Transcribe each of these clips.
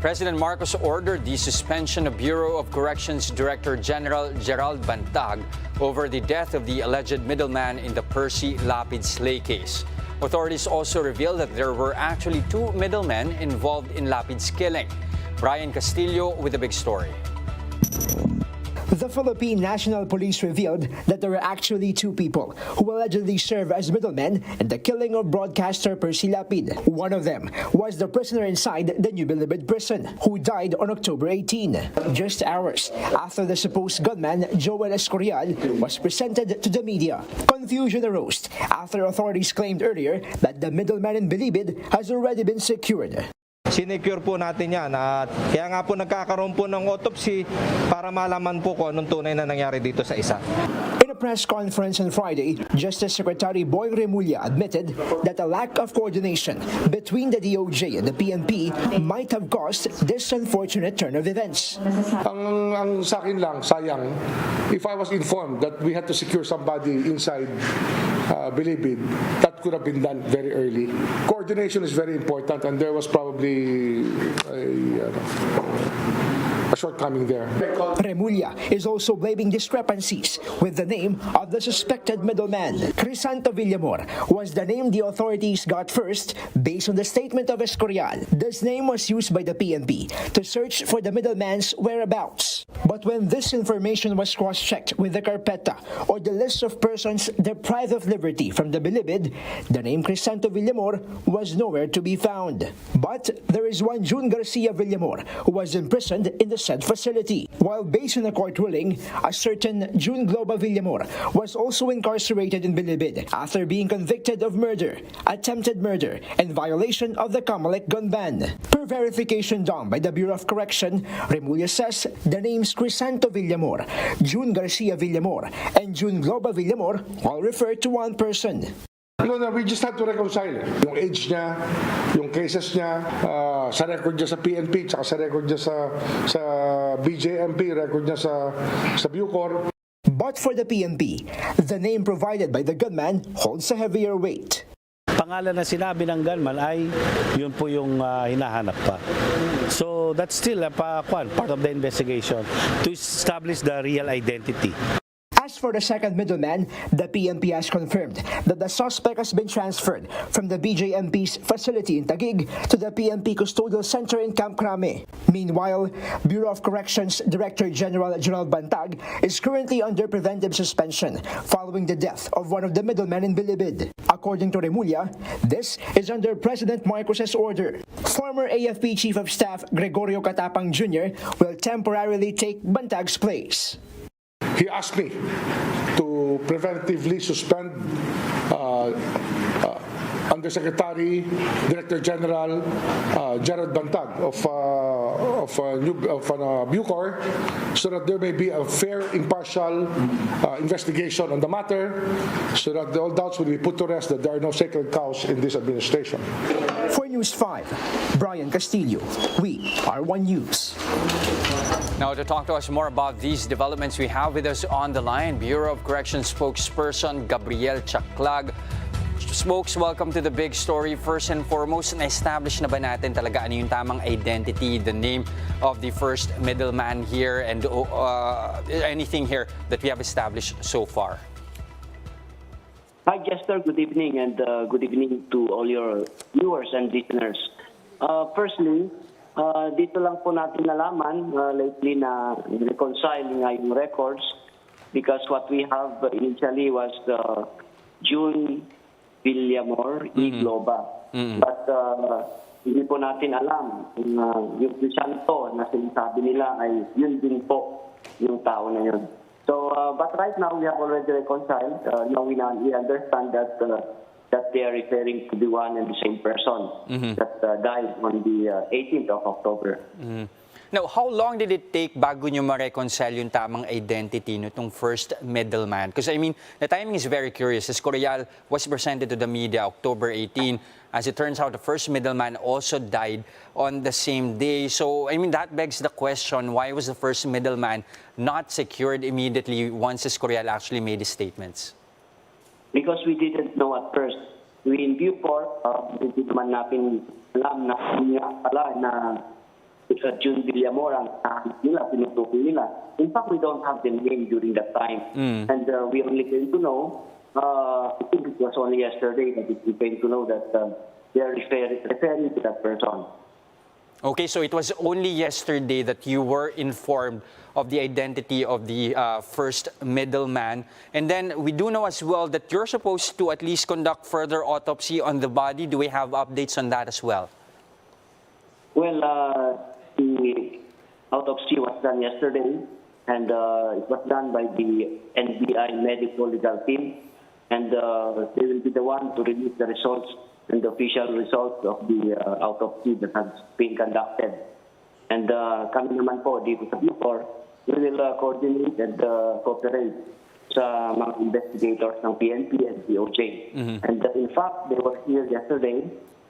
President Marcos ordered the suspension of Bureau of Corrections Director General Gerald Bantag over the death of the alleged middleman in the Percy Lapid slay case. Authorities also revealed that there were actually two middlemen involved in Lapid's killing. Brian Castillo with the big story. The Philippine National Police revealed that there were actually two people who allegedly served as middlemen in the killing of broadcaster Percy Lapid. One of them was the prisoner inside the new Bilibid prison, who died on October 18, just hours after the supposed gunman Joel Escorial was presented to the media. Confusion arose after authorities claimed earlier that the middleman in Bilibid has already been secured. Sinecure po natin yan at kaya nga po nagkakaroon po ng autopsy para malaman po kung anong tunay na nangyari dito sa isa. In a press conference on Friday, Justice Secretary Boying Remulla admitted that a lack of coordination between the DOJ and the PNP might have caused this unfortunate turn of events. Ang sa akin lang, sayang, if I was informed that we had to secure somebody inside Bilibid, that could have been done very early. Coordination is very important and there was probably a shortcoming there. Remulla is also blaming discrepancies with the name of the suspected middleman. Crisanto Villamor was the name the authorities got first based on the statement of Escorial. This name was used by the PNP to search for the middleman's whereabouts. But when this information was cross-checked with the carpeta or the list of persons deprived of liberty from the Bilibid, the name Crisanto Villamor was nowhere to be found. But there is one Jun Garcia Villamor who was imprisoned in the said facility. While based on a court ruling, a certain Jun Globa Villamor was also incarcerated in Bilibid after being convicted of murder, attempted murder, and violation of the Comelec gun ban. Per verification done by the Bureau of Correction, Remulla says the names Crisanto Villamor, Jun Garcia Villamor, and Jun Globa Villamor all refer to one person. No, we just have to reconcile yung age niya, yung cases niya, sa record niya sa PNP, tsaka sa record niya sa BJMP, record niya sa Bucor. But for the PNP, the name provided by the gunman holds a heavier weight. Pangalan na sinabi ng gunman ay yun po yung hinahanap pa. So that's still part of the investigation to establish the real identity. As for the second middleman, the PNP has confirmed that the suspect has been transferred from the BJMP's facility in Taguig to the PNP Custodial Center in Camp Crame. Meanwhile, Bureau of Corrections Director General Gerald Bantag is currently under preventive suspension following the death of one of the middlemen in Bilibid. According to Remulla, this is under President Marcos's order. Former AFP Chief of Staff Gregorio Catapang Jr. will temporarily take Bantag's place. He asked me to preventively suspend Undersecretary, Director General Gerald Bantag of Bucor, so that there may be a fair, impartial investigation on the matter, so that all doubts will be put to rest that there are no sacred cows in this administration. For News 5, Brian Castillo, we are One News. Now, to talk to us more about these developments, we have with us on the line Bureau of Corrections spokesperson Gabriel Chaclag. Spokes, welcome to the big story. First and foremost, na-establish na ba natin talaga ano yung tamang identity, the name of the first middleman here, and anything here that we have established so far? Hi, Jester. Good evening, and good evening to all your viewers and listeners. Firstly, dito lang po natin nalaman lately na reconciling nga yung records because what we have initially was Jun Villamor, Globa. But hindi po natin alam yung Crisanto na sinasabi nila ay yun din po yung tao na yun. So, but right now we have already reconciled. Now we understand that they are referring to the one and the same person that died on the 18th of October. Now, how long did it take bago nyo ma-reconcile yung tamang identity nitong first middleman? Because, I mean, the timing is very curious. Escorial was presented to the media October 18. As it turns out, the first middleman also died on the same day. So, I mean, that begs the question, why was the first middleman not secured immediately once Escorial actually made his statements? Because we didn't know at first. We in Bucor, hindi naman natin alam na Jun Villamor ang nila, pinutukoy nila. In fact, we don't have the name during that time. And we only came to know, I think it was only yesterday that we came to know that they are referring to that person. Okay, so it was only yesterday that you were informed of the identity of the first middleman. And then we do know as well that you're supposed to at least conduct further autopsy on the body. Do we have updates on that as well? Well, the autopsy was done yesterday, and it was done by the NBI medical legal team, and they will be the one to release the results and the official results of the autopsy that has been conducted. And kami naman po dito sa Bucor, we will coordinate and cooperate sa mga investigators ng PNP and DOJ. And in fact, they were here yesterday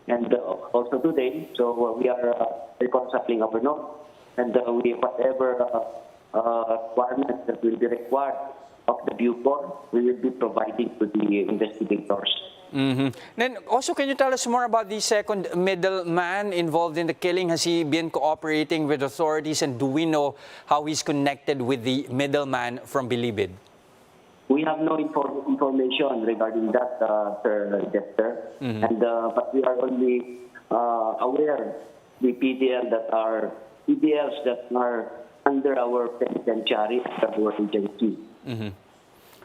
and also today, so we are reconciling our notes, and we whatever requirements that will be required of the Bucor, we will be providing to the investigators. Then also, can you tell us more about the second middleman involved in the killing? Has he been cooperating with authorities, and do we know how he's connected with the middleman from Bilibid? We have no information regarding that, Sir Jester, and but we are only aware the PDLs that are under our penitentiary at our agency.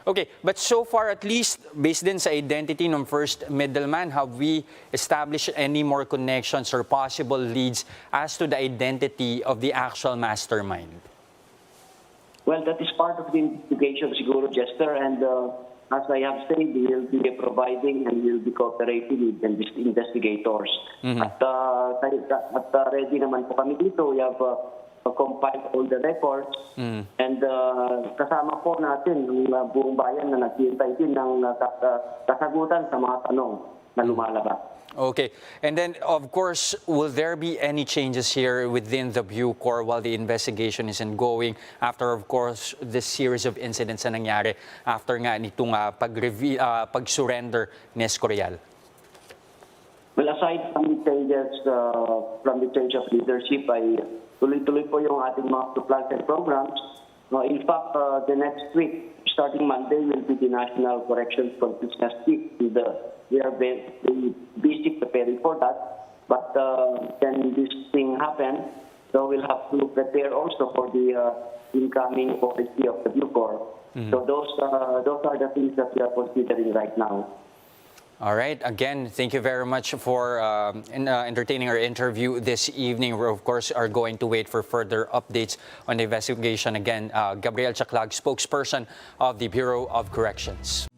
Okay, but so far, at least based din sa identity ng first middleman, have we established any more connections or possible leads as to the identity of the actual mastermind? Well, that is part of the investigation, siguro, Jester, and as I have said, we will be providing and we will be cooperating with the investigators. At ready naman po kami dito. We have compiled all the records, and kasama po natin ang buong bayan na naghihintay din ng kasagutan sa mga tanong na lumalabas. Okay. And then, of course, will there be any changes here within the Bucor while the investigation is ongoing after, of course, this series of incidents na nangyari after nga nitong pag-surrender ni Escorial? Well, aside from the changes, from the change of leadership, ay tuloy-tuloy po yung ating mga supplies and programs. In fact, the next week, starting Monday, will be the National Corrections Consciousness Week. We are very busy preparing for that. But then this thing happens, so we'll have to prepare also for the incoming policy of the Bucor. So those are the things that we are considering right now. All right. Again, thank you very much for entertaining our interview this evening. We, of course, are going to wait for further updates on the investigation. Again, Gabriel Chaclag, spokesperson of the Bureau of Corrections.